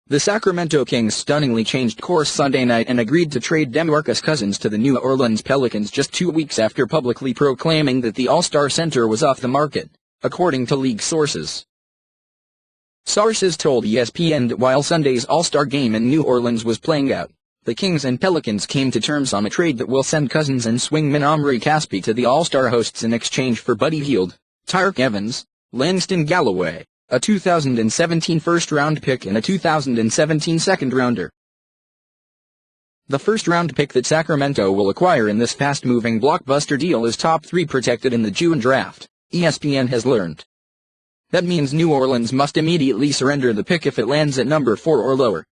The Sacramento Kings stunningly changed course Sunday night and agreed to trade DeMarcus Cousins to the New Orleans Pelicans just 2 weeks after publicly proclaiming that the All-Star center was off the market, according to league sources. Sources told ESPN that while Sunday's All-Star game in New Orleans was playing out, the Kings and Pelicans came to terms on a trade that will send Cousins and swingman Omri Casspi to the All-Star hosts in exchange for Buddy Hield, Tyreke Evans, Langston Galloway, a 2017 first-round pick and a 2017 second-rounder. The first-round pick that Sacramento will acquire in this fast-moving blockbuster deal is top 3 protected in the June draft, ESPN has learned. That means New Orleans must immediately surrender the pick if it lands at number 4 or lower.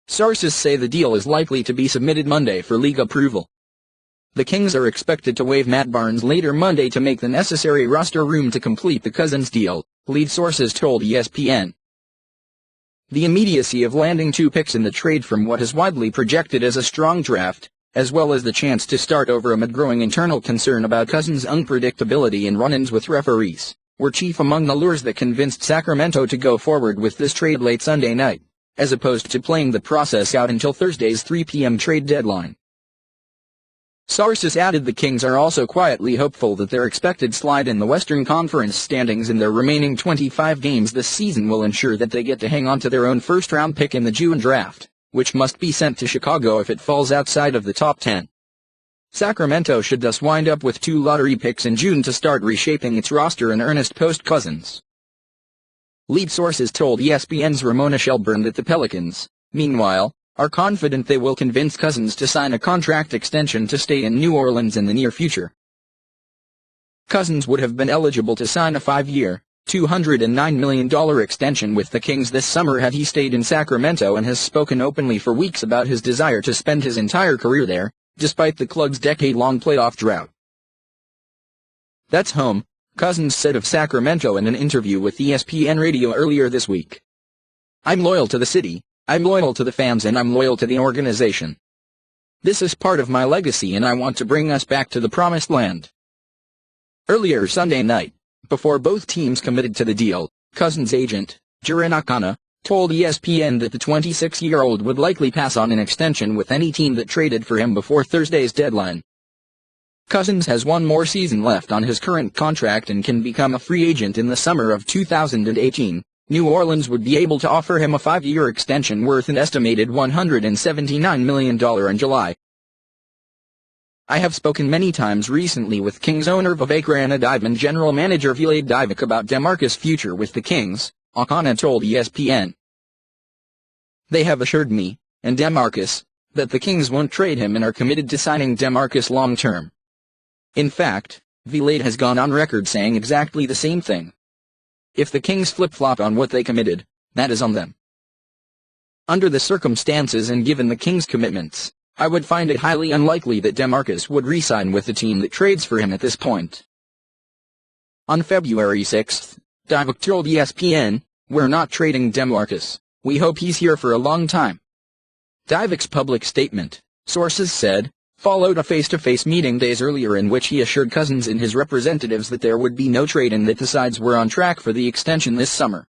Sources say the deal is likely to be submitted Monday for league approval. The Kings are expected to waive Matt Barnes later Monday to make the necessary roster room to complete the Cousins deal, lead sources told ESPN. The immediacy of landing 2 picks in the trade from what is widely projected as a strong draft, as well as the chance to start over amid growing internal concern about Cousins' unpredictability and run-ins with referees, were chief among the lures that convinced Sacramento to go forward with this trade late Sunday night, as opposed to playing the process out until Thursday's 3 p.m. trade deadline. Sources added the Kings are also quietly hopeful that their expected slide in the Western Conference standings in their remaining 25 games this season will ensure that they get to hang on to their own first-round pick in the June draft, which must be sent to Chicago if it falls outside of the top 10. Sacramento should thus wind up with 2 lottery picks in June to start reshaping its roster in earnest post-Cousins. Lead sources told ESPN's Ramona Shelburne that the Pelicans, meanwhile, are confident they will convince Cousins to sign a contract extension to stay in New Orleans in the near future. Cousins would have been eligible to sign a 5-year, $209 million extension with the Kings this summer had he stayed in Sacramento and has spoken openly for weeks about his desire to spend his entire career there, despite the club's decade-long playoff drought. "That's home," Cousins said of Sacramento in an interview with ESPN Radio earlier this week. "I'm loyal to the city, I'm loyal to the fans, and I'm loyal to the organization. This is part of my legacy and I want to bring us back to the promised land." Earlier Sunday night, before both teams committed to the deal, Cousins' agent, Jaren Akana, told ESPN that the 26-year-old would likely pass on an extension with any team that traded for him before Thursday's deadline. Cousins has 1 more season left on his current contract and can become a free agent in the summer of 2018. New Orleans would be able to offer him a 5-year extension worth an estimated $179 million in July. "I have spoken many times recently with Kings owner Vivek Ranadive and general manager Vlade Divac about DeMarcus' future with the Kings," Akana told ESPN. "They have assured me, and DeMarcus, that the Kings won't trade him and are committed to signing DeMarcus long-term. In fact, Vlade has gone on record saying exactly the same thing. If the Kings flip-flop on what they committed, that is on them. Under the circumstances and given the Kings' commitments, I would find it highly unlikely that DeMarcus would re-sign with the team that trades for him at this point." On February 6, Divac told ESPN, "We're not trading DeMarcus. We hope he's here for a long time." Divac's public statement, sources said, followed a face-to-face meeting days earlier in which he assured Cousins and his representatives that there would be no trade and that the sides were on track for the extension this summer.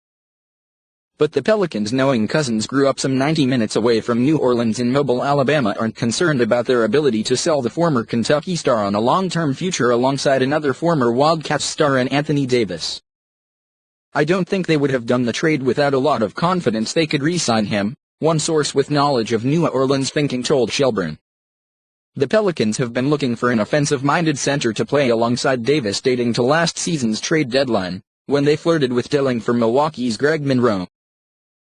But the Pelicans, knowing Cousins grew up some 90 minutes away from New Orleans in Mobile, Alabama, aren't concerned about their ability to sell the former Kentucky star on a long-term future alongside another former Wildcats star in Anthony Davis. "I don't think they would have done the trade without a lot of confidence they could re-sign him," one source with knowledge of New Orleans thinking told Shelburne. The Pelicans have been looking for an offensive-minded center to play alongside Davis dating to last season's trade deadline, when they flirted with dealing for Milwaukee's Greg Monroe.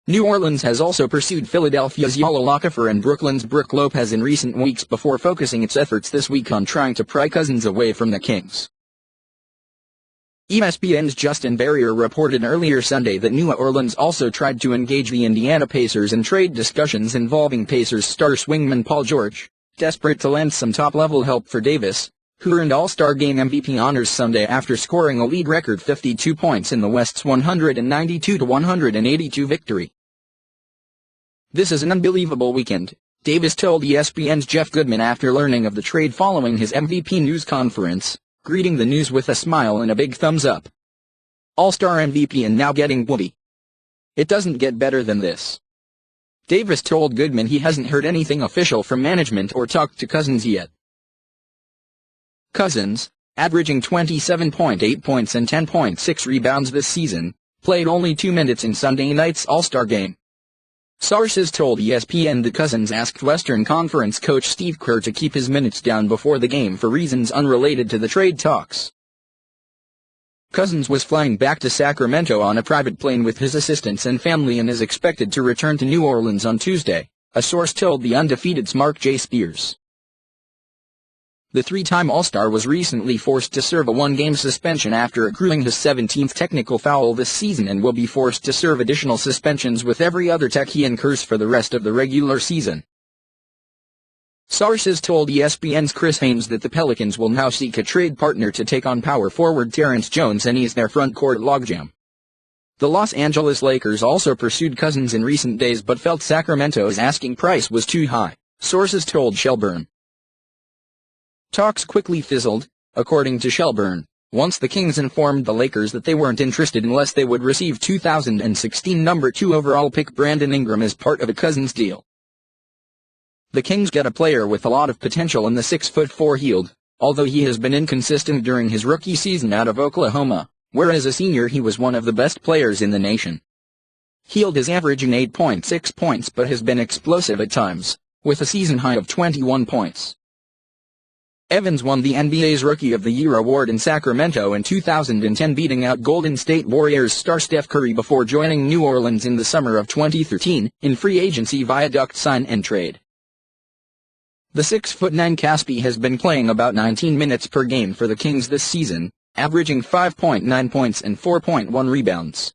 New Orleans has also pursued Philadelphia's Jahlil Okafor and Brooklyn's Brook Lopez in recent weeks before focusing its efforts this week on trying to pry Cousins away from the Kings. ESPN's Justin Barrier reported earlier Sunday that New Orleans also tried to engage the Indiana Pacers in trade discussions involving Pacers star swingman Paul George, desperate to lend some top-level help for Davis, who earned All-Star Game MVP honors Sunday after scoring a league-record 52 points in the West's 192-182 victory. "This is an unbelievable weekend," Davis told ESPN's Jeff Goodman after learning of the trade following his MVP news conference, greeting the news with a smile and a big thumbs up. "All-Star MVP and now getting Woody. "It doesn't get better than this." Davis told Goodman he hasn't heard anything official from management or talked to Cousins yet. Cousins, averaging 27.8 points and 10.6 rebounds this season, played only 2 minutes in Sunday night's All-Star game. Sources told ESPN that Cousins asked Western Conference coach Steve Kerr to keep his minutes down before the game for reasons unrelated to the trade talks. Cousins was flying back to Sacramento on a private plane with his assistants and family and is expected to return to New Orleans on Tuesday, a source told the undefeated's Mark J. Spears. The three-time All-Star was recently forced to serve a one-game suspension after accruing his 17th technical foul this season and will be forced to serve additional suspensions with every other tech he incurs for the rest of the regular season. Sources told ESPN's Chris Haynes that the Pelicans will now seek a trade partner to take on power forward Terrence Jones and ease their front court logjam. The Los Angeles Lakers also pursued Cousins in recent days but felt Sacramento's asking price was too high, sources told Shelburne. Talks quickly fizzled, according to Shelburne, once the Kings informed the Lakers that they weren't interested unless they would receive 2016 number 2 overall pick Brandon Ingram as part of a Cousins deal. The Kings get a player with a lot of potential in the 6'4" Hield, although he has been inconsistent during his rookie season out of Oklahoma, where as a senior he was one of the best players in the nation. Hield is averaging 8.6 points but has been explosive at times, with a season high of 21 points. Evans won the NBA's Rookie of the Year award in Sacramento in 2010, beating out Golden State Warriors star Steph Curry before joining New Orleans in the summer of 2013, in free agency via duct sign and trade. The 6'9" Casspi has been playing about 19 minutes per game for the Kings this season, averaging 5.9 points and 4.1 rebounds.